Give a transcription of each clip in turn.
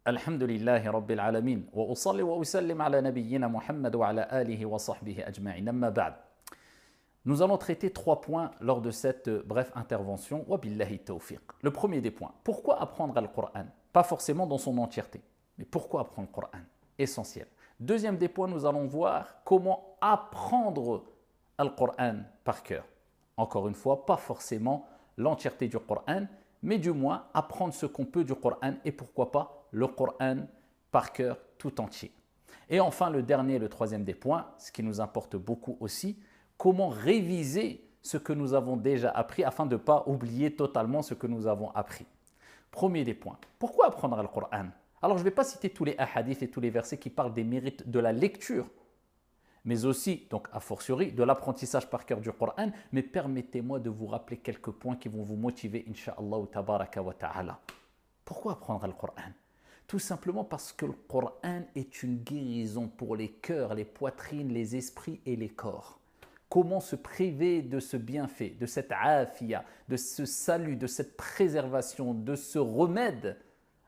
الحمد لله رب العالمين وأصلي وأسلم على نبينا محمد وعلى آله وصحبه أجمعين أما بعد. Nous allons traiter 3 points lors de cette brève intervention. Wabillahi tawfiq. Le premier des points, pourquoi apprendre le Coran? Pas forcément dans son entièreté, mais pourquoi apprendre le Coran? Essentiel. Deuxième des points, nous allons voir comment apprendre le Coran par cœur. Encore une fois, pas forcément l'entièreté du Coran, mais du moins apprendre ce qu'on peut du Coran et pourquoi pas le Coran par cœur tout entier. Et enfin, le dernier, le troisième des points, ce qui nous importe beaucoup aussi, comment réviser ce que nous avons déjà appris afin de ne pas oublier totalement ce que nous avons appris. Premier des points, pourquoi apprendre le Coran? Alors je ne vais pas citer tous les hadiths et tous les versets qui parlent des mérites de la lecture, mais aussi, donc a fortiori, de l'apprentissage par cœur du Coran, mais permettez-moi de vous rappeler quelques points qui vont vous motiver, incha'Allah tabaraka wa ta'ala. Pourquoi apprendre le Coran? Tout simplement parce que le Coran est une guérison pour les cœurs, les poitrines, les esprits et les corps. Comment se priver de ce bienfait, de cette afia, de ce salut, de cette préservation, de ce remède,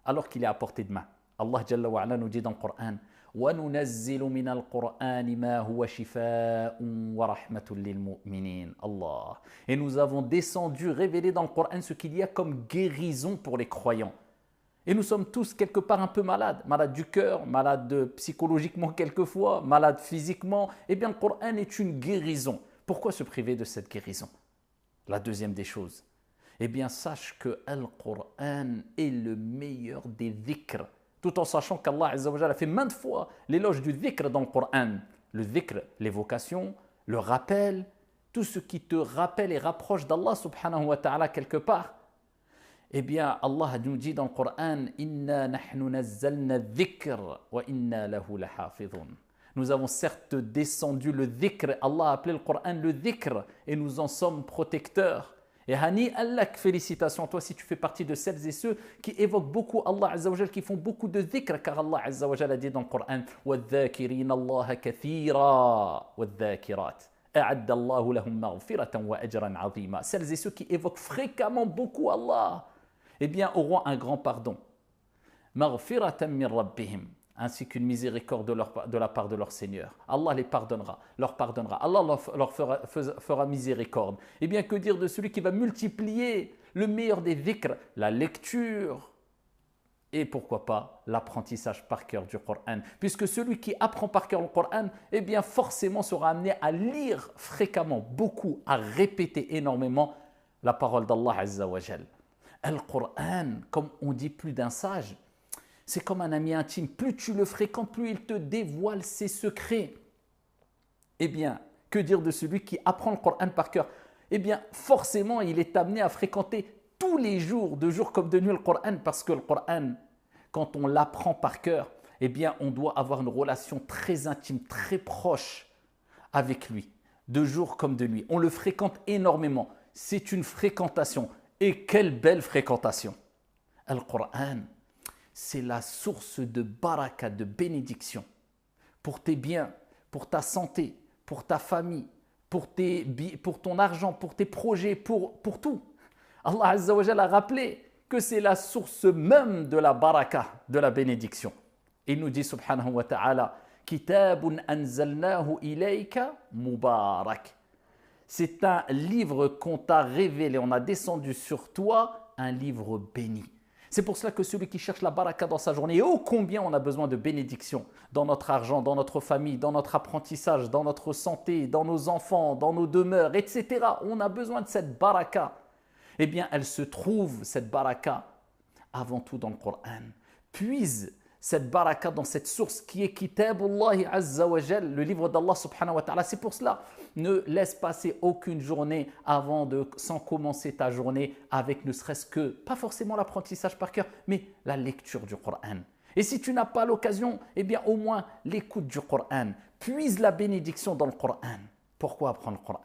alors qu'il est à portée de main. Allah Jalla wa Ala nous dit dans le Coran وَنُنَزِّلُ مِنَ الْقُرْآنِ مَا هُوَ شِفَاءٌ وَرَحْمَةٌ لِلْمُؤْمِنِينَ. Allah. Et nous avons descendu, révélé dans le Coran ce qu'il y a comme guérison pour les croyants. Et nous sommes tous quelque part un peu malades, malades du cœur, malades psychologiquement quelquefois, malades physiquement. Eh bien, le Coran est une guérison. Pourquoi se priver de cette guérison? La deuxième des choses, eh bien, sache que le Coran est le meilleur des dhikrs, tout en sachant qu'Allah Azza wa Jalla a fait maintes fois l'éloge du dhikr dans le Coran. Le dhikr, l'évocation, le rappel, tout ce qui te rappelle et rapproche d'Allah subhanahu wa ta'ala quelque part. Eh bien, Allah nous dit dans le Coran Inna nahnu nazzalna dhikr wa inna lahu lahafidhun. Nous avons certes descendu le dhikr, Allah a appelé le Coran le dhikr, et nous en sommes protecteurs. Et hani Allah, félicitations à toi si tu fais partie de celles et ceux qui évoquent beaucoup Allah Azza wa Jal, qui font beaucoup de dhikr, car Allah Azza wa Jal a dit dans le Coran وَالذَّاكِرِينَ اللَّهَ كَثِيرًا وَالذَّاكِرَاتِ أَعَدَّ اللَّهُ لَهُمْ مَغْفِرَةً وَأَجْرًا عَظِيمًا. Celles et ceux qui évoquent fréquemment beaucoup Allah, eh bien, auront un grand pardon. Maghfiratan min rabbihim, ainsi qu'une miséricorde de la part de leur Seigneur. Allah les pardonnera, leur pardonnera. Allah leur fera miséricorde. Eh bien, que dire de celui qui va multiplier le meilleur des dhikrs, la lecture et pourquoi pas l'apprentissage par cœur du Coran. Puisque celui qui apprend par cœur le Coran, eh bien, forcément sera amené à lire fréquemment, beaucoup, à répéter énormément la parole d'Allah Azza wa Jal. Le Coran, comme on dit plus d'un sage, c'est comme un ami intime. Plus tu le fréquentes, plus il te dévoile ses secrets. Eh bien, que dire de celui qui apprend le Coran par cœur? Eh bien, forcément, il est amené à fréquenter tous les jours, de jour comme de nuit, le Coran, parce que le Coran, quand on l'apprend par cœur, eh bien, on doit avoir une relation très intime, très proche avec lui, de jour comme de nuit. On le fréquente énormément. C'est une fréquentation. Et quelle belle fréquentation! Le Coran, c'est la source de baraka, de bénédiction pour tes biens, pour ta santé, pour ta famille, pour ton argent, pour tes projets, pour tout. Allah Azza wa Jalla a rappelé que c'est la source même de la baraka, de la bénédiction. Il nous dit subhanahu wa ta'ala Kitabun anzalnahu ilayka mubarak. C'est un livre qu'on t'a révélé, on a descendu sur toi un livre béni. C'est pour cela que celui qui cherche la baraka dans sa journée, et ô combien on a besoin de bénédiction dans notre argent, dans notre famille, dans notre apprentissage, dans notre santé, dans nos enfants, dans nos demeures, etc. On a besoin de cette baraka. Eh bien, elle se trouve, cette baraka, avant tout dans le Coran. Puise cette baraka dans cette source qui est Kitabullahi Azza wa Jal, le livre d'Allah subhanahu wa ta'ala. C'est pour cela, ne laisse passer aucune journée sans commencer ta journée avec ne serait-ce que, pas forcément l'apprentissage par cœur, mais la lecture du Coran. Et si tu n'as pas l'occasion, eh bien au moins l'écoute du Coran. Puise la bénédiction dans le Coran. Pourquoi apprendre le Coran?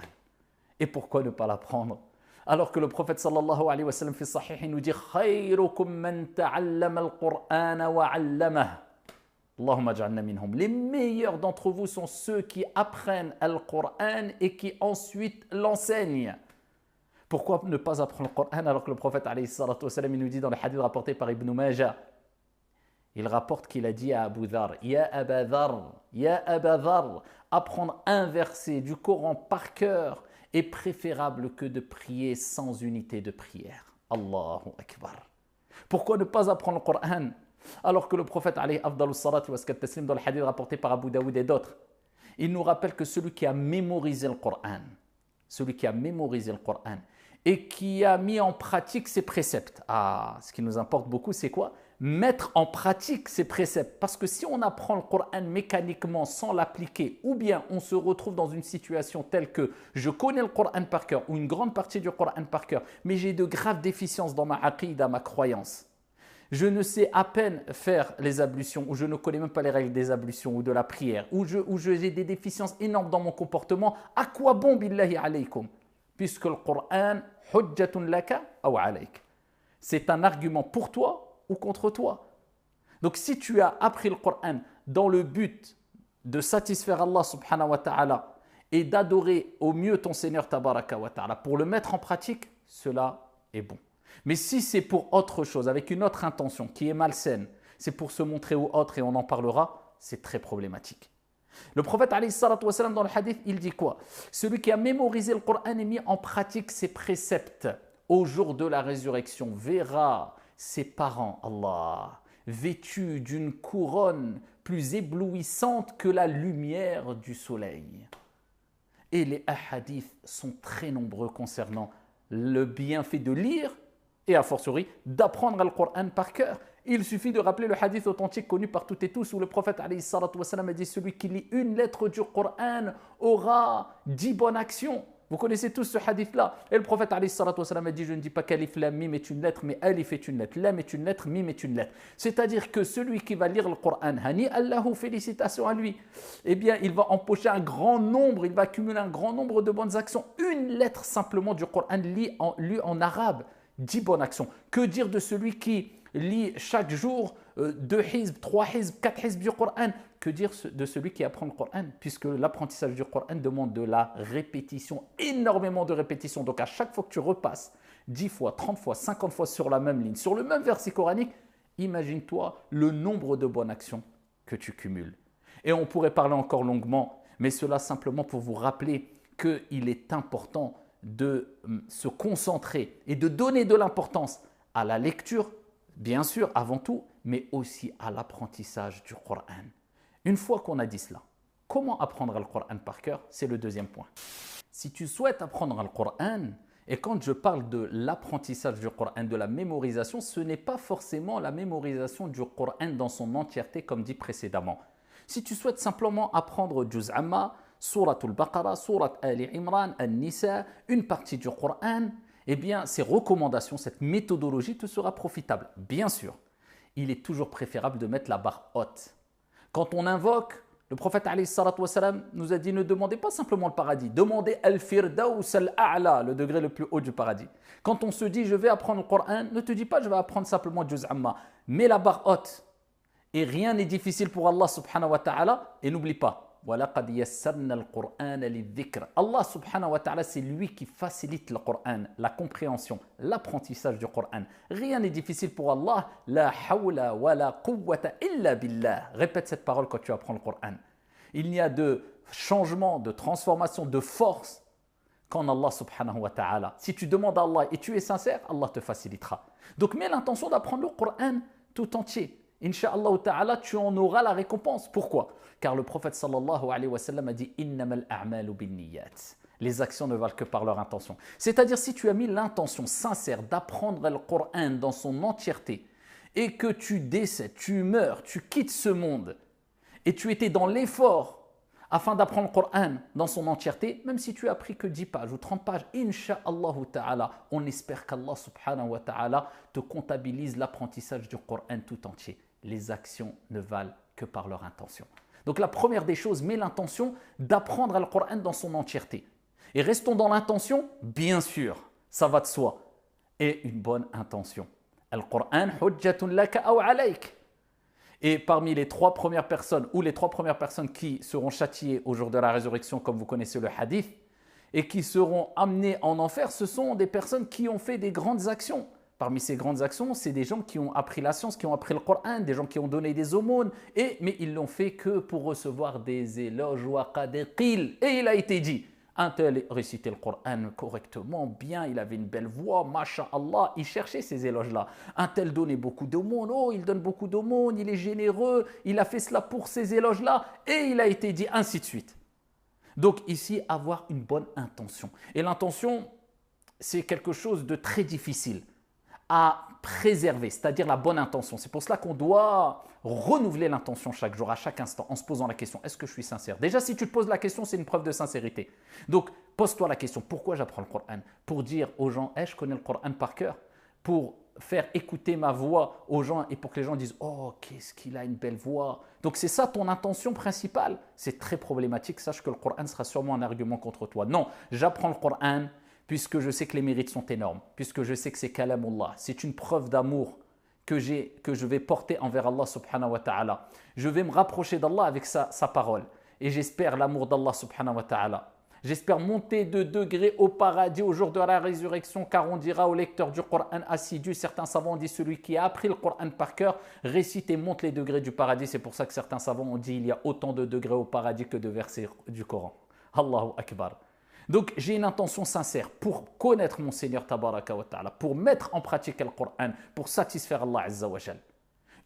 Et pourquoi ne pas l'apprendre? Alors que le prophète sallallahu alayhi wa sallam fi sahih, il nous dit khayrukum man ta'allama al-Qur'ana wa 'allamahu. Allahumma ja'alna minhum. Les meilleurs d'entre vous sont ceux qui apprennent le Coran et qui ensuite l'enseignent. Pourquoi ne pas apprendre le Coran alors que le prophète alayhi salatu wa sallam, il nous dit dans le hadith rapporté par Ibn Majah, Il rapporte qu'il a dit à Abu Dhar, Ya Aba Dhar, Ya Aba Dhar, apprendre un verset du Coran par cœur est préférable que de prier sans unité de prière. Allahu Akbar. Pourquoi ne pas apprendre le Coran alors que le prophète alayhi afdalus salat wa askat taslim dans le hadith rapporté par Abu Daoud et d'autres, il nous rappelle que celui qui a mémorisé le Coran, celui qui a mémorisé le Coran et qui a mis en pratique ses préceptes. Ah, ce qui nous importe beaucoup, c'est quoi? Mettre en pratique ses préceptes. Parce que si on apprend le Coran mécaniquement sans l'appliquer, ou bien on se retrouve dans une situation telle que je connais le Coran par cœur, ou une grande partie du Coran par cœur, mais j'ai de graves déficiences dans ma aqidah, ma croyance. Je ne sais à peine faire les ablutions, ou je ne connais même pas les règles des ablutions ou de la prière, ou j'ai des déficiences énormes dans mon comportement. À quoi bon, billahi alaykum? Puisque le Coran, hujjatun laka aw alayk. C'est un argument pour toi ou contre toi. Donc si tu as appris le Coran dans le but de satisfaire Allah subhanahu wa ta'ala et d'adorer au mieux ton Seigneur tabaraka wa ta'ala pour le mettre en pratique, cela est bon. Mais si c'est pour autre chose, avec une autre intention qui est malsaine, c'est pour se montrer aux autres et on en parlera, c'est très problématique. Le prophète alayhi salatu wa salam dans le hadith, il dit quoi? Celui qui a mémorisé le Coran et mis en pratique ses préceptes au jour de la résurrection verra ses parents, Allah, vêtus d'une couronne plus éblouissante que la lumière du soleil. Et les hadiths sont très nombreux concernant le bienfait de lire et a fortiori d'apprendre le Coran par cœur. Il suffit de rappeler le hadith authentique connu par toutes et tous où le prophète alayhi salatu wa salam a dit celui qui lit une lettre du Coran aura 10 bonnes actions. Vous connaissez tous ce hadith-là. Et le prophète alayhi salatu wa salam a dit je ne dis pas qu'alif lam mim est une lettre, mais alif est une lettre, lam est une lettre, mim est une lettre. C'est-à-dire que celui qui va lire le Coran, hani Allahu, félicitations à lui, eh bien il va empocher un grand nombre, il va accumuler un grand nombre de bonnes actions. Une lettre simplement du Coran lue en arabe, 10 bonnes actions. Que dire de celui qui lit chaque jour 2 hizb, 3 hizb, 4 hizb du Coran? Que dire de celui qui apprend le Coran? Puisque l'apprentissage du Coran demande de la répétition, énormément de répétition. Donc à chaque fois que tu repasses 10 fois, 30 fois, 50 fois sur la même ligne, sur le même verset coranique, imagine-toi le nombre de bonnes actions que tu cumules. Et on pourrait parler encore longuement, mais cela simplement pour vous rappeler qu'il est important de se concentrer et de donner de l'importance à la lecture, bien sûr, avant tout, mais aussi à l'apprentissage du Coran. Une fois qu'on a dit cela, comment apprendre le Coran par cœur? C'est le deuxième point. Si tu souhaites apprendre le Coran, et quand je parle de l'apprentissage du Coran, de la mémorisation, ce n'est pas forcément la mémorisation du Coran dans son entièreté comme dit précédemment. Si tu souhaites simplement apprendre Juz Amma, Surat al-Baqarah, Surat Ali Imran, An-Nisa, une partie du Coran, eh bien ces recommandations, cette méthodologie te sera profitable. Bien sûr, il est toujours préférable de mettre la barre haute. Quand on invoque, le prophète alayhi salatu wa salam nous a dit ne demandez pas simplement le paradis, demandez al-firdaus al-a'la, le degré le plus haut du paradis. Quand on se dit je vais apprendre le Coran, ne te dis pas je vais apprendre simplement Juz Amma, mets la barre haute. Et rien n'est difficile pour Allah subhanahu wa ta'ala. Et n'oublie pas, وَلَقَدْ يَسَّرْنَا الْقُرْآنَ لِلذِّكْرِ. Allah subhanahu wa ta'ala, c'est lui qui facilite le Coran, la compréhension, l'apprentissage du Coran. Rien n'est difficile pour Allah. La hawla wa la quwwata illa billah. Répète cette parole quand tu apprends le Coran. Il n'y a de changement, de transformation, de force qu'en Allah subhanahu wa ta'ala. Si tu demandes à Allah et tu es sincère, Allah te facilitera. Donc mets l'intention d'apprendre le Coran tout entier. Inch'Allah ta'ala, tu en auras la récompense. Pourquoi? Car le prophète sallallahu alayhi wa sallam a dit Innamal a'malu binniyat. Les actions ne valent que par leur intention. C'est-à-dire, si tu as mis l'intention sincère d'apprendre le Coran dans son entièreté et que tu décèdes, tu meurs, tu quittes ce monde et tu étais dans l'effort afin d'apprendre le Coran dans son entièreté, même si tu as appris que 10 pages ou 30 pages, Inch'Allah ta'ala, on espère qu'Allah subhanahu wa ta'ala te comptabilise l'apprentissage du Coran tout entier. Les actions ne valent que par leur intention. Donc la première des choses, mets l'intention d'apprendre le Coran dans son entièreté. Et restons dans l'intention, bien sûr, ça va de soi. Et une bonne intention. Al-Qur'an hujjatun laka aw alayk. Et parmi les 3 premières personnes, ou les 3 premières personnes qui seront châtiées au jour de la résurrection, comme vous connaissez le hadith, et qui seront amenées en enfer, ce sont des personnes qui ont fait des grandes actions. parmi ces grandes actions, c'est des gens qui ont appris la science, qui ont appris le Coran, des gens qui ont donné des aumônes, mais ils l'ont fait que pour recevoir des éloges. Et il a été dit, un tel récitait le Coran correctement, bien, il avait une belle voix, masha'Allah, il cherchait ces éloges-là. Un tel donnait beaucoup d'aumônes, oh, il donne beaucoup d'aumônes, il est généreux, il a fait cela pour ces éloges-là, et il a été dit, ainsi de suite. Donc ici, avoir une bonne intention. Et l'intention, c'est quelque chose de très difficile à préserver, c'est-à-dire la bonne intention. C'est pour cela qu'on doit renouveler l'intention chaque jour, à chaque instant, en se posant la question, est-ce que je suis sincère? Déjà, si tu te poses la question, c'est une preuve de sincérité. Donc, pose-toi la question, pourquoi j'apprends le Coran? Pour dire aux gens, je connais le Coran par cœur, pour faire écouter ma voix aux gens et pour que les gens disent, oh, qu'est-ce qu'il a une belle voix. Donc, c'est ça ton intention principale. C'est très problématique, sache que le Coran sera sûrement un argument contre toi. Non, j'apprends le Coran puisque je sais que les mérites sont énormes, puisque je sais que c'est kalamullah, c'est une preuve d'amour que je vais porter envers Allah subhanahu wa ta'ala. Je vais me rapprocher d'Allah avec sa parole et j'espère l'amour d'Allah subhanahu wa ta'ala. J'espère monter de degrés au paradis au jour de la résurrection, car on dira au lecteur du Coran assidu, certains savants ont dit celui qui a appris le Coran par cœur, récite et monte les degrés du paradis. C'est pour ça que certains savants ont dit il y a autant de degrés au paradis que de versets du Coran. Allahu Akbar. Donc j'ai une intention sincère pour connaître mon Seigneur Tabaraka wa Ta'ala, pour mettre en pratique le Coran, pour satisfaire Allah Azza wa Jal.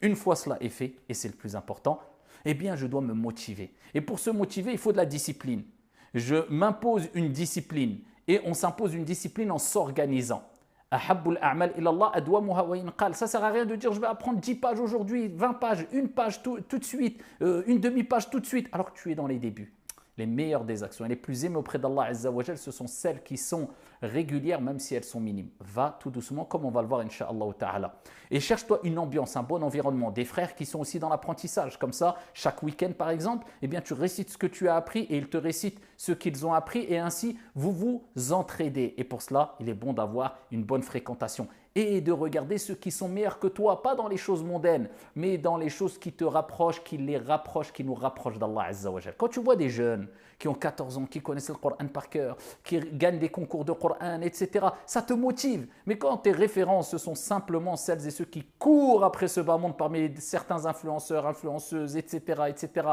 Une fois cela est fait, et c'est le plus important, eh bien je dois me motiver. Et pour se motiver, il faut de la discipline. Je m'impose une discipline, et on s'impose une discipline en s'organisant. Ahabbul a'mal ilallah adwamuha wa in qal. Ça sert à rien de dire je vais apprendre 10 pages aujourd'hui, 20 pages, une page tout de suite, une demi-page tout de suite, alors que tu es dans les débuts. Les meilleures des actions et les plus aimées auprès d'Allah Azza wa Jal, ce sont celles qui sont régulières, même si elles sont minimes. Va tout doucement, comme on va le voir, Inch'Allah Ta'ala. Et cherche-toi une ambiance, un bon environnement, des frères qui sont aussi dans l'apprentissage. Comme ça, chaque week-end, par exemple, eh bien, tu récites ce que tu as appris et ils te récitent ce qu'ils ont appris et ainsi, vous vous entraidez. Et pour cela, il est bon d'avoir une bonne fréquentation et de regarder ceux qui sont meilleurs que toi, pas dans les choses mondaines, mais dans les choses qui te rapprochent, qui les rapprochent, qui nous rapprochent d'Allah Azza wa Jal. Quand tu vois des jeunes qui ont 14 ans, qui connaissent le Coran par cœur, qui gagnent des concours de Coran, etc., ça te motive. Mais quand tes références, ce sont simplement celles et ceux qui courent après ce bas monde parmi certains influenceurs, influenceuses, etc.,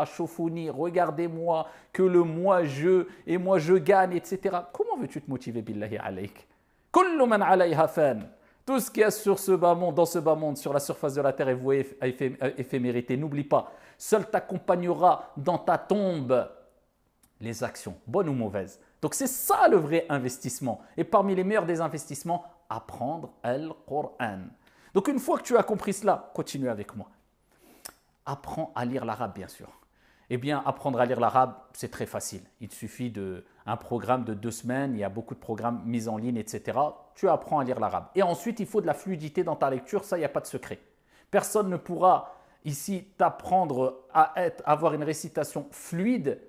Chofouni, regardez-moi, que le moi je, et moi je gagne, etc. Comment veux-tu te motiver, billahi alayk? Kullu man alayha fan. Tout ce qu'il y a sur ce bas monde, dans ce bas monde, sur la surface de la terre est voué à éphémérité. N'oublie pas, seul t'accompagnera dans ta tombe les actions, bonnes ou mauvaises. Donc c'est ça le vrai investissement. Et parmi les meilleurs des investissements, apprendre le Coran. Donc une fois que tu as compris cela, continue avec moi. Apprends à lire l'arabe, bien sûr. Eh bien, apprendre à lire l'arabe, c'est très facile. Il suffit d'un programme de 2 semaines, il y a beaucoup de programmes mis en ligne, etc. Tu apprends à lire l'arabe. Et ensuite, il faut de la fluidité dans ta lecture, ça, il n'y a pas de secret. Personne ne pourra ici t'apprendre à avoir une récitation fluide,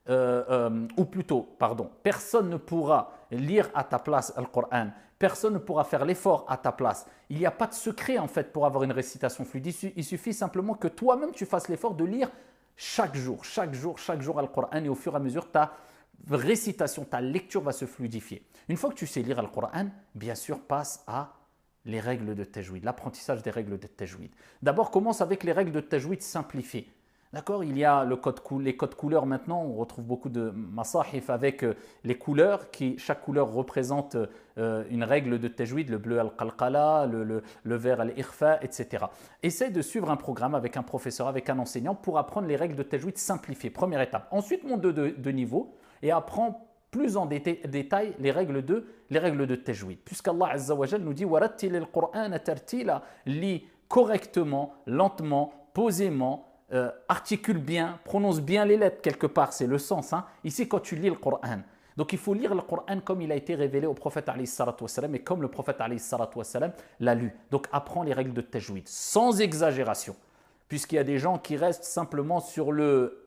ou plutôt, pardon, personne ne pourra lire à ta place le Coran. Personne ne pourra faire l'effort à ta place. Il n'y a pas de secret, en fait, pour avoir une récitation fluide. Il suffit simplement que toi-même, tu fasses l'effort de lire chaque jour le Coran, et au fur et à mesure, ta récitation, ta lecture va se fluidifier. Une fois que tu sais lire le Coran, bien sûr, passe à les règles de tajwid, l'apprentissage des règles de tajwid. D'abord, commence avec les règles de tajwid simplifiées. D'accord, il y a les codes couleurs maintenant, on retrouve beaucoup de masahif avec les couleurs, chaque couleur représente une règle de tajwid, le bleu al-qalqala, le vert al-ikhfa, etc. Essaye de suivre un programme avec un professeur, avec un enseignant pour apprendre les règles de tajwid simplifiées, première étape. Ensuite, monte de niveau et apprends plus en détail les règles de tajwid. Puisqu'Allah Azza wa Jal nous dit « Warattil al-Qur'ana tartila » lis correctement, lentement, posément, articule bien, prononce bien les lettres quelque part, c'est le sens. Hein. Ici, quand tu lis le Coran. Donc, il faut lire le Coran comme il a été révélé au prophète alayhi salatu wassalam et comme le prophète alayhi salatu wassalam l'a lu. Donc, apprends les règles de tajwid, sans exagération. Puisqu'il y a des gens qui restent simplement sur le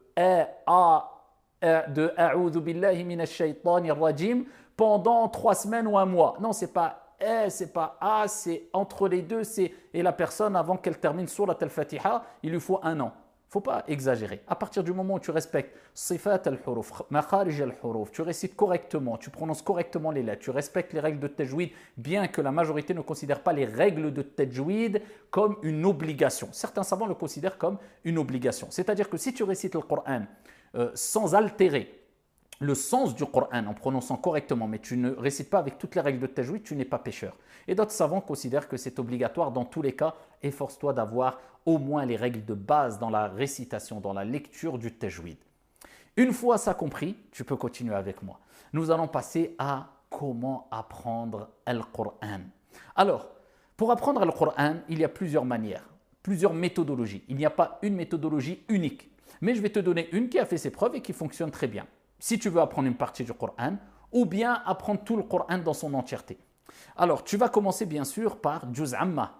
de A'udhu billahi minash shaytanir rajim pendant 3 semaines ou 1 mois. Non, c'est pas c'est pas A, c'est entre les deux. Et la personne, avant qu'elle termine Surat al-Fatiha, il lui faut 1 an. faut pas exagérer. À partir du moment où tu respectes sifat al-huruf, makharij al-huruf, tu récites correctement, tu prononces correctement les lettres, tu respectes les règles de tajwid, bien que la majorité ne considère pas les règles de tajwid comme une obligation. Certains savants le considèrent comme une obligation. C'est-à-dire que si tu récites le Coran sans altérer le sens du Coran en prononçant correctement, mais tu ne récites pas avec toutes les règles de tajwid, tu n'es pas pécheur. Et d'autres savants considèrent que c'est obligatoire dans tous les cas. Efforce-toi d'avoir au moins les règles de base dans la récitation, dans la lecture du tajwid. Une fois ça compris, tu peux continuer avec moi. Nous allons passer à comment apprendre le Coran. Alors, pour apprendre le Coran, il y a plusieurs manières, plusieurs méthodologies. Il n'y a pas une méthodologie unique. Mais je vais te donner une qui a fait ses preuves et qui fonctionne très bien. Si tu veux apprendre une partie du Coran, ou bien apprendre tout le Coran dans son entièreté. Alors, tu vas commencer bien sûr par Juz Amma,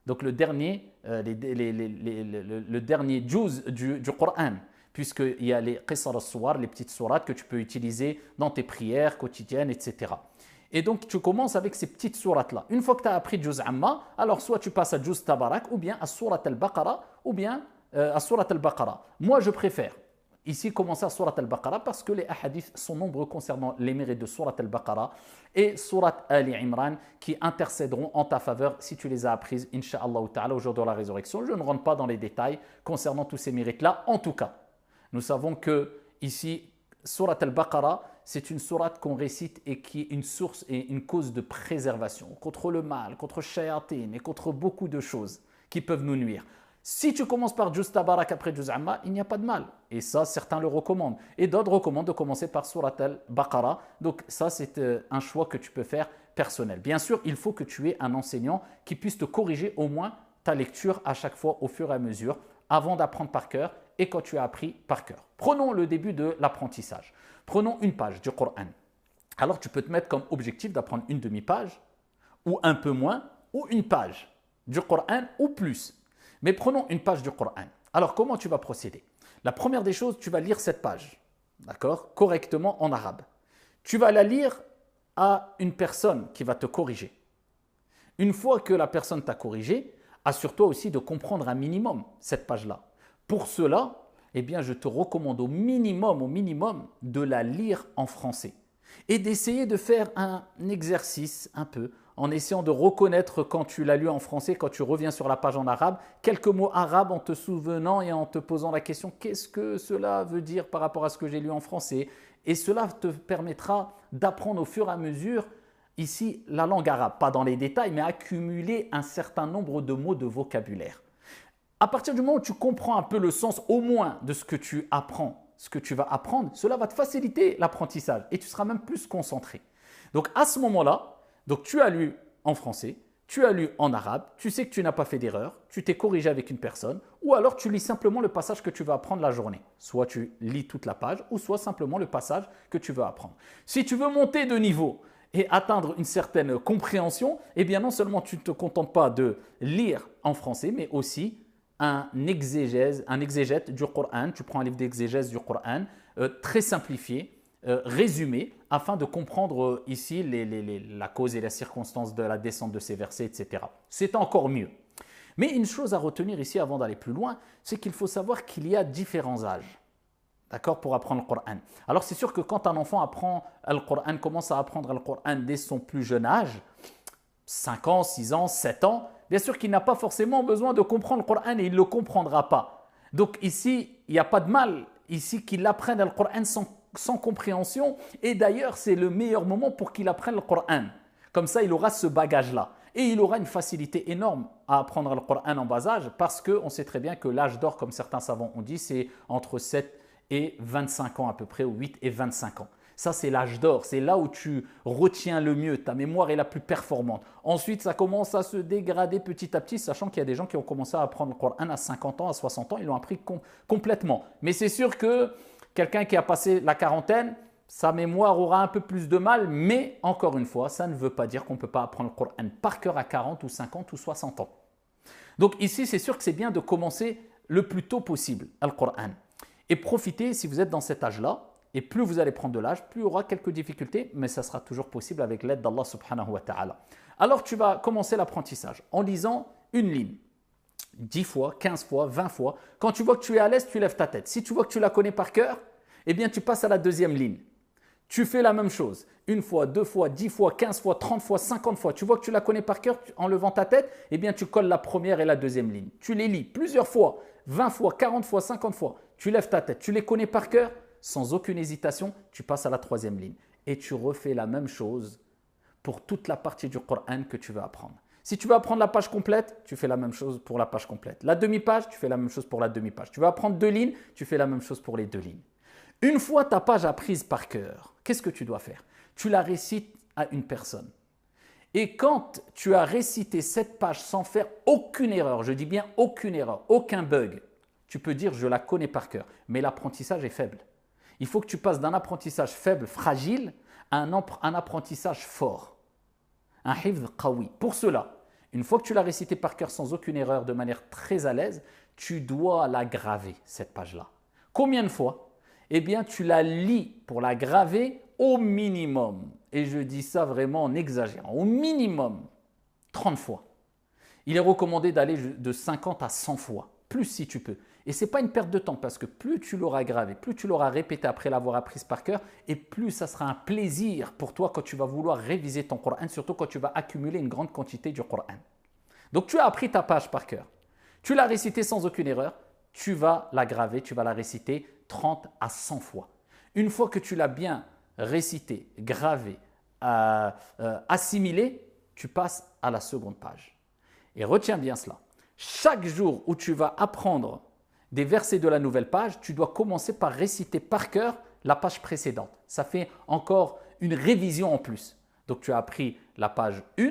donc le dernier, le dernier Juz du Coran, puisqu'il y a les Qisar al-Suwar, les petites sourates que tu peux utiliser dans tes prières quotidiennes, etc. Et donc, tu commences avec ces petites sourates-là. Une fois que tu as appris Juz Amma, alors soit tu passes à Juz Tabarak, ou bien à Surat al-Baqarah, ou bien à Surat al-Baqarah. Moi, je préfère ici commencer à Surat al-Baqarah parce que les hadiths sont nombreux concernant les mérites de Surat al-Baqarah et Surat Ali Imran qui intercéderont en ta faveur si tu les as apprises, Inch'Allah ta'ala, au jour de la résurrection. Je ne rentre pas dans les détails concernant tous ces mérites-là. En tout cas, nous savons que ici, Surat al-Baqarah, c'est une sourate qu'on récite et qui est une source et une cause de préservation contre le mal, contre shayatin et contre beaucoup de choses qui peuvent nous nuire. Si tu commences par Juz Tabarak après Juz Amma, il n'y a pas de mal. Et ça, certains le recommandent. Et d'autres recommandent de commencer par Surat al-Baqarah. Donc ça, c'est un choix que tu peux faire personnel. Bien sûr, il faut que tu aies un enseignant qui puisse te corriger au moins ta lecture à chaque fois au fur et à mesure avant d'apprendre par cœur et quand tu as appris par cœur. Prenons le début de l'apprentissage. Prenons une page du Coran. Alors, tu peux te mettre comme objectif d'apprendre une demi-page ou un peu moins ou une page du Coran ou plus. Mais prenons une page du Coran. Alors, comment tu vas procéder? La première des choses, tu vas lire cette page, d'accord, correctement en arabe. Tu vas la lire à une personne qui va te corriger. Une fois que la personne t'a corrigé, assure-toi aussi de comprendre un minimum cette page-là. Pour cela, eh bien, je te recommande au minimum, de la lire en français et d'essayer de faire un exercice un peu en essayant de reconnaître quand tu l'as lu en français, quand tu reviens sur la page en arabe, quelques mots arabes en te souvenant et en te posant la question « qu'est-ce que cela veut dire par rapport à ce que j'ai lu en français ?» Et cela te permettra d'apprendre au fur et à mesure ici la langue arabe, pas dans les détails, mais accumuler un certain nombre de mots de vocabulaire. À partir du moment où tu comprends un peu le sens au moins de ce que tu apprends, ce que tu vas apprendre, cela va te faciliter l'apprentissage et tu seras même plus concentré. Donc à ce moment-là, donc tu as lu en français, tu as lu en arabe, tu sais que tu n'as pas fait d'erreur, tu t'es corrigé avec une personne, ou alors tu lis simplement le passage que tu vas apprendre la journée. Soit tu lis toute la page, ou soit simplement le passage que tu veux apprendre. Si tu veux monter de niveau et atteindre une certaine compréhension, eh bien non seulement tu ne te contentes pas de lire en français, mais aussi un exégète du Coran. Tu prends un livre d'exégèse du Coran, très simplifié, résumé, afin de comprendre ici la cause et la circonstance de la descente de ces versets, etc. C'est encore mieux. Mais une chose à retenir ici avant d'aller plus loin, c'est qu'il faut savoir qu'il y a différents âges, d'accord, pour apprendre le Coran. Alors c'est sûr que quand un enfant apprend le Coran, commence à apprendre le Coran dès son plus jeune âge, 5 ans, 6 ans, 7 ans, bien sûr qu'il n'a pas forcément besoin de comprendre le Coran et il ne le comprendra pas. Donc ici, il n'y a pas de mal ici qu'il apprenne le Coran sans compréhension, et d'ailleurs c'est le meilleur moment pour qu'il apprenne le Coran. Comme ça il aura ce bagage-là et il aura une facilité énorme à apprendre le Coran en bas âge, parce qu'on sait très bien que l'âge d'or, comme certains savants ont dit, c'est entre 7 et 25 ans à peu près, ou 8 et 25 ans. Ça, c'est l'âge d'or, c'est là où tu retiens le mieux, ta mémoire est la plus performante. Ensuite, ça commence à se dégrader petit à petit, sachant qu'il y a des gens qui ont commencé à apprendre le Coran à 50 ans, à 60 ans, ils l'ont appris complètement. Mais c'est sûr que quelqu'un qui a passé la quarantaine, sa mémoire aura un peu plus de mal, mais encore une fois, ça ne veut pas dire qu'on ne peut pas apprendre le Coran par cœur à 40 ou 50 ou 60 ans. Donc ici, c'est sûr que c'est bien de commencer le plus tôt possible le Coran. Et profitez, si vous êtes dans cet âge-là, et plus vous allez prendre de l'âge, plus il y aura quelques difficultés, mais ça sera toujours possible avec l'aide d'Allah subhanahu wa ta'ala. Alors tu vas commencer l'apprentissage en lisant une ligne. 10 fois, 15 fois, 20 fois. Quand tu vois que tu es à l'aise, tu lèves ta tête. Si tu vois que tu la connais par cœur, eh bien tu passes à la deuxième ligne. Tu fais la même chose. Une fois, 2 fois, 10 fois, 15 fois, 30 fois, 50 fois. Tu vois que tu la connais par cœur en levant ta tête, eh bien tu colles la première et la deuxième ligne. Tu les lis plusieurs fois, 20 fois, 40 fois, 50 fois. Tu lèves ta tête, tu les connais par cœur, sans aucune hésitation, tu passes à la troisième ligne. Et tu refais la même chose pour toute la partie du Coran que tu veux apprendre. Si tu veux apprendre la page complète, tu fais la même chose pour la page complète. La demi-page, tu fais la même chose pour la demi-page. Tu veux apprendre 2 lignes, tu fais la même chose pour les 2 lignes. Une fois ta page apprise par cœur, qu'est-ce que tu dois faire? Tu la récites à une personne. Et quand tu as récité cette page sans faire aucune erreur, je dis bien aucune erreur, aucun bug, tu peux dire je la connais par cœur, mais l'apprentissage est faible. Il faut que tu passes d'un apprentissage faible, fragile, à un apprentissage fort. Un hifz qawi. Pour cela, une fois que tu l'as récité par cœur sans aucune erreur, de manière très à l'aise, tu dois la graver, cette page-là. Combien de fois? Eh bien, tu la lis pour la graver au minimum. Et je dis ça vraiment en exagérant. Au minimum, 30 fois. Il est recommandé d'aller de 50 à 100 fois. Plus si tu peux. Et ce n'est pas une perte de temps parce que plus tu l'auras gravé, plus tu l'auras répété après l'avoir apprise par cœur et plus ça sera un plaisir pour toi quand tu vas vouloir réviser ton Coran, surtout quand tu vas accumuler une grande quantité du Coran. Donc tu as appris ta page par cœur. Tu l'as récitée sans aucune erreur. Tu vas la graver, tu vas la réciter 30 à 100 fois. Une fois que tu l'as bien récité, gravé, assimilé, tu passes à la seconde page. Et retiens bien cela. Chaque jour où tu vas apprendre des versets de la nouvelle page, tu dois commencer par réciter par cœur la page précédente. Ça fait encore une révision en plus. Donc tu as appris la page 1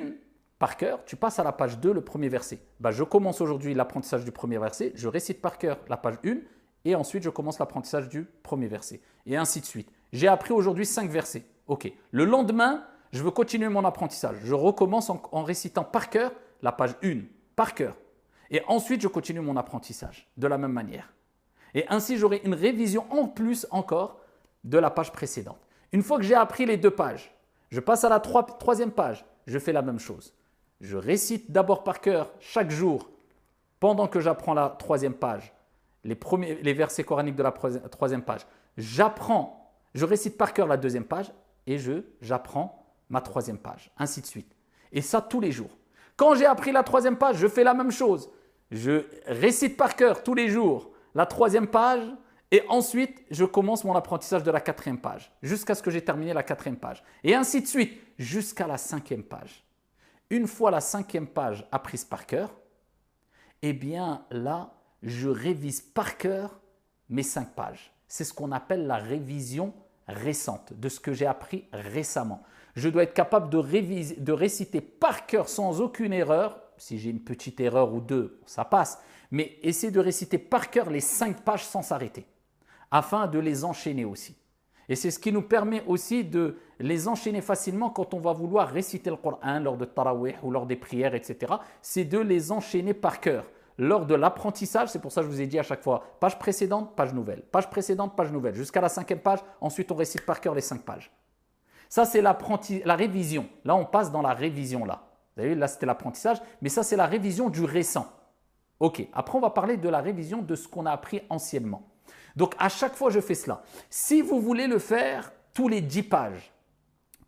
par cœur, tu passes à la page 2, le premier verset. Je commence aujourd'hui l'apprentissage du premier verset, je récite par cœur la page 1 et ensuite je commence l'apprentissage du premier verset. Et ainsi de suite. J'ai appris aujourd'hui 5 versets. Ok. Le lendemain, je veux continuer mon apprentissage. Je recommence en récitant par cœur la page 1, par cœur. Et ensuite, je continue mon apprentissage de la même manière. Et ainsi, j'aurai une révision en plus encore de la page précédente. Une fois que j'ai appris les 2 pages, je passe à la troisième page. Je fais la même chose. Je récite d'abord par cœur chaque jour, pendant que j'apprends la 3e page, les versets coraniques de la 3e page. Je récite par cœur la 2e page et j'apprends ma 3e page, ainsi de suite. Et ça tous les jours. Quand j'ai appris la 3e page, je fais la même chose. Je récite par cœur tous les jours la 3e page et ensuite je commence mon apprentissage de la 4e page jusqu'à ce que j'ai terminé la 4e page. Et ainsi de suite jusqu'à la 5e page. Une fois la 5e page apprise par cœur, eh bien là, je révise par cœur mes 5 pages. C'est ce qu'on appelle la révision récente, de ce que j'ai appris récemment. Je dois être capable de réciter par cœur sans aucune erreur. Si j'ai une petite erreur ou 2, ça passe. Mais essayer de réciter par cœur les 5 pages sans s'arrêter, afin de les enchaîner aussi. Et c'est ce qui nous permet aussi de les enchaîner facilement quand on va vouloir réciter le Coran lors de Tarawih ou lors des prières, etc. C'est de les enchaîner par cœur. Lors de l'apprentissage, c'est pour ça que je vous ai dit à chaque fois, page précédente, page nouvelle, page précédente, page nouvelle, jusqu'à la 5e page, ensuite on récite par cœur les 5 pages. Ça, c'est la révision. Là, on passe dans la révision. Là, vous avez vu, là, c'était l'apprentissage, mais ça, c'est la révision du récent. Ok, après, on va parler de la révision de ce qu'on a appris anciennement. Donc, à chaque fois, je fais cela. Si vous voulez le faire tous les 10 pages,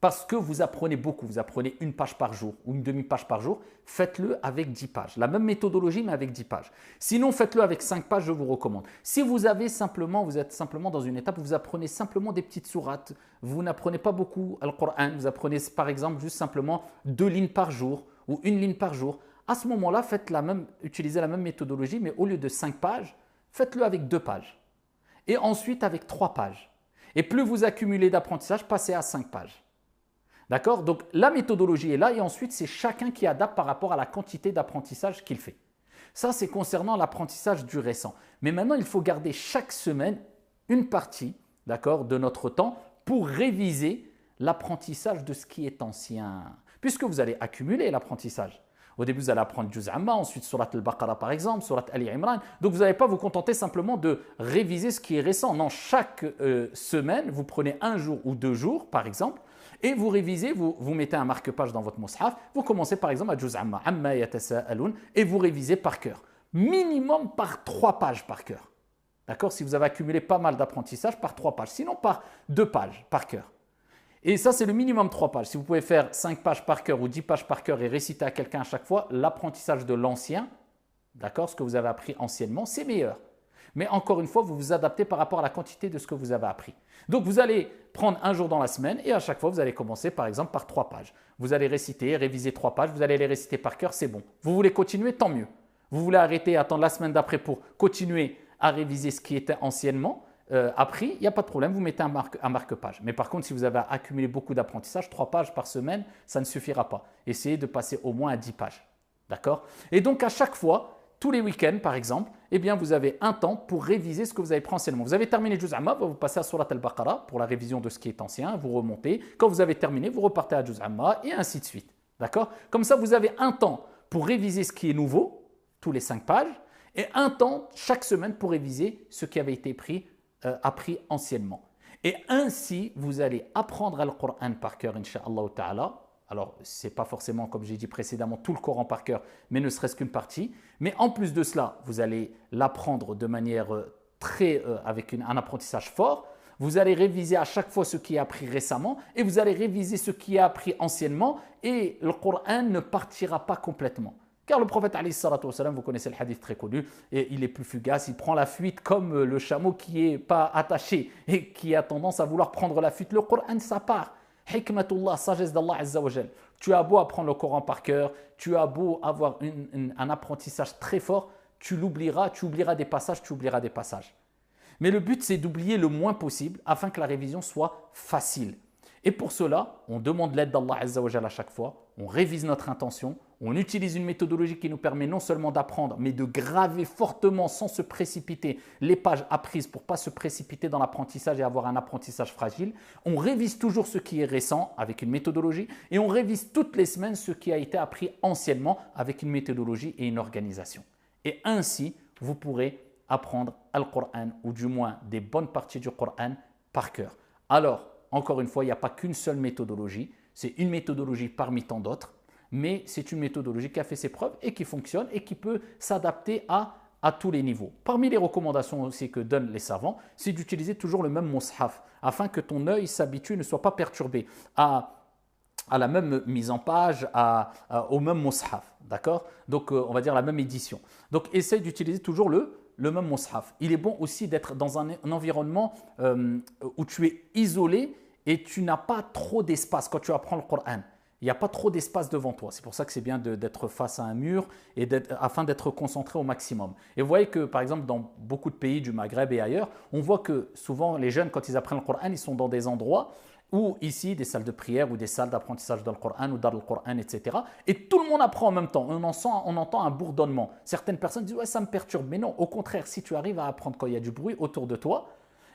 parce que vous apprenez beaucoup, vous apprenez une page par jour ou une demi-page par jour, faites-le avec 10 pages. La même méthodologie, mais avec 10 pages. Sinon, faites-le avec 5 pages, je vous recommande. Si vous êtes simplement dans une étape où vous apprenez simplement des petites sourates, vous n'apprenez pas beaucoup le Coran, vous apprenez par exemple juste simplement 2 lignes par jour ou 1 ligne par jour, à ce moment-là, utilisez la même méthodologie, mais au lieu de 5 pages, faites-le avec 2 pages. Et ensuite avec 3 pages. Et plus vous accumulez d'apprentissage, passez à 5 pages. D'accord? Donc la méthodologie est là et ensuite c'est chacun qui adapte par rapport à la quantité d'apprentissage qu'il fait. Ça c'est concernant l'apprentissage du récent. Mais maintenant il faut garder chaque semaine une partie, d'accord, de notre temps pour réviser l'apprentissage de ce qui est ancien. Puisque vous allez accumuler l'apprentissage. Au début, vous allez apprendre Juz Amma, ensuite Surat al-Baqarah par exemple, Surat Ali Imran. Donc, vous n'allez pas vous contenter simplement de réviser ce qui est récent. Non, chaque semaine, vous prenez 1 jour ou 2 jours par exemple et vous révisez, vous mettez un marque-page dans votre mushaf. Vous commencez par exemple à Juz Amma, Amma yatasa'alun et vous révisez par cœur. minimum par 3 pages par cœur. D'accord? Si vous avez accumulé pas mal d'apprentissage, par 3 pages. Sinon, par 2 pages par cœur. Et ça, c'est le minimum 3 pages. Si vous pouvez faire 5 pages par cœur ou 10 pages par cœur et réciter à quelqu'un à chaque fois, l'apprentissage de l'ancien, d'accord, ce que vous avez appris anciennement, c'est meilleur. Mais encore une fois, vous vous adaptez par rapport à la quantité de ce que vous avez appris. Donc, vous allez prendre un jour dans la semaine et à chaque fois, vous allez commencer par exemple par 3 pages. Vous allez réciter, réviser 3 pages, vous allez les réciter par cœur, c'est bon. Vous voulez continuer, tant mieux. Vous voulez arrêter, attendre la semaine d'après pour continuer à réviser ce qui était anciennement appris, il n'y a pas de problème, vous mettez un marque-page. Mais par contre, si vous avez accumulé beaucoup d'apprentissage, 3 pages par semaine, ça ne suffira pas. Essayez de passer au moins à 10 pages. D'accord? Et donc, à chaque fois, tous les week-ends, par exemple, eh bien, vous avez un temps pour réviser ce que vous avez pris anciennement. Vous avez terminé Juz Amma, vous passez à Surat al-Baqarah pour la révision de ce qui est ancien, vous remontez. Quand vous avez terminé, vous repartez à Juz Amma et ainsi de suite. D'accord? Comme ça, vous avez un temps pour réviser ce qui est nouveau, tous les 5 pages, et un temps chaque semaine pour réviser ce qui avait été appris anciennement. Et ainsi, vous allez apprendre le Coran par cœur, Inch'Allah Ta'ala. Alors, ce n'est pas forcément, comme j'ai dit précédemment, tout le Coran par cœur, mais ne serait-ce qu'une partie. Mais en plus de cela, vous allez l'apprendre de manière avec un apprentissage fort. Vous allez réviser à chaque fois ce qui est appris récemment et vous allez réviser ce qui est appris anciennement et le Coran ne partira pas complètement. Car le prophète, vous connaissez le hadith très connu, et il est plus fugace, il prend la fuite comme le chameau qui n'est pas attaché et qui a tendance à vouloir prendre la fuite. Le Coran, ça part. Hikmatullah, sagesse d'Allah Azza wa Jal. Tu as beau apprendre le Coran par cœur, tu as beau avoir un apprentissage très fort, tu oublieras des passages, tu oublieras des passages. Mais le but, c'est d'oublier le moins possible afin que la révision soit facile. Et pour cela, on demande l'aide d'Allah Azza wa Jal à chaque fois, on révise notre intention, on utilise une méthodologie qui nous permet non seulement d'apprendre, mais de graver fortement sans se précipiter les pages apprises pour ne pas se précipiter dans l'apprentissage et avoir un apprentissage fragile. On révise toujours ce qui est récent avec une méthodologie et on révise toutes les semaines ce qui a été appris anciennement avec une méthodologie et une organisation. Et ainsi, vous pourrez apprendre le Coran ou du moins des bonnes parties du Coran par cœur. Alors, encore une fois, il n'y a pas qu'une seule méthodologie, c'est une méthodologie parmi tant d'autres, mais c'est une méthodologie qui a fait ses preuves et qui fonctionne et qui peut s'adapter à tous les niveaux. Parmi les recommandations aussi que donnent les savants, c'est d'utiliser toujours le même mushaf afin que ton œil s'habitue, ne soit pas perturbé à la même mise en page, au même mushaf, d'accord? Donc, on va dire la même édition. Donc, essaye d'utiliser toujours le même mushaf. Il est bon aussi d'être dans un environnement où tu es isolé et tu n'as pas trop d'espace quand tu apprends le Coran. Il n'y a pas trop d'espace devant toi. C'est pour ça que c'est bien d'être face à un mur et afin d'être concentré au maximum. Et vous voyez que, par exemple, dans beaucoup de pays du Maghreb et ailleurs, on voit que souvent les jeunes, quand ils apprennent le Coran, ils sont dans des endroits ou ici, des salles de prière ou des salles d'apprentissage dans le Coran ou dans le Coran, etc. Et tout le monde apprend en même temps. On entend un bourdonnement. Certaines personnes disent « ouais, ça me perturbe ». Mais non, au contraire, si tu arrives à apprendre quand il y a du bruit autour de toi,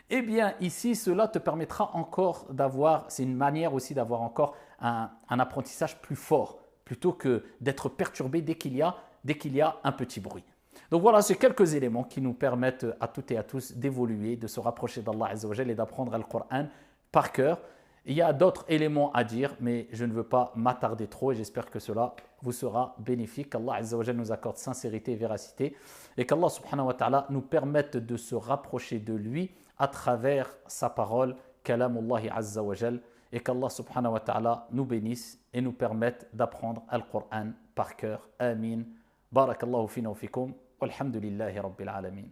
eh bien ici, cela te permettra encore d'avoir, c'est une manière aussi d'avoir encore un apprentissage plus fort, plutôt que d'être perturbé dès qu'il y a un petit bruit. Donc voilà, c'est quelques éléments qui nous permettent à toutes et à tous d'évoluer, de se rapprocher d'Allah Azza wa Jal et d'apprendre le Coran par cœur. Il y a d'autres éléments à dire, mais je ne veux pas m'attarder trop et j'espère que cela vous sera bénéfique. Qu'Allah Azza wa Jal nous accorde sincérité et véracité et qu'Allah subhanahu wa ta'ala nous permette de se rapprocher de lui à travers sa parole, Kalamullahi Azza wa Jal, et qu'Allah subhanahu wa ta'ala nous bénisse et nous permette d'apprendre le Coran par cœur. Amin. Barakallahu fina wa fikum. Walhamdulillahi rabbil alamin.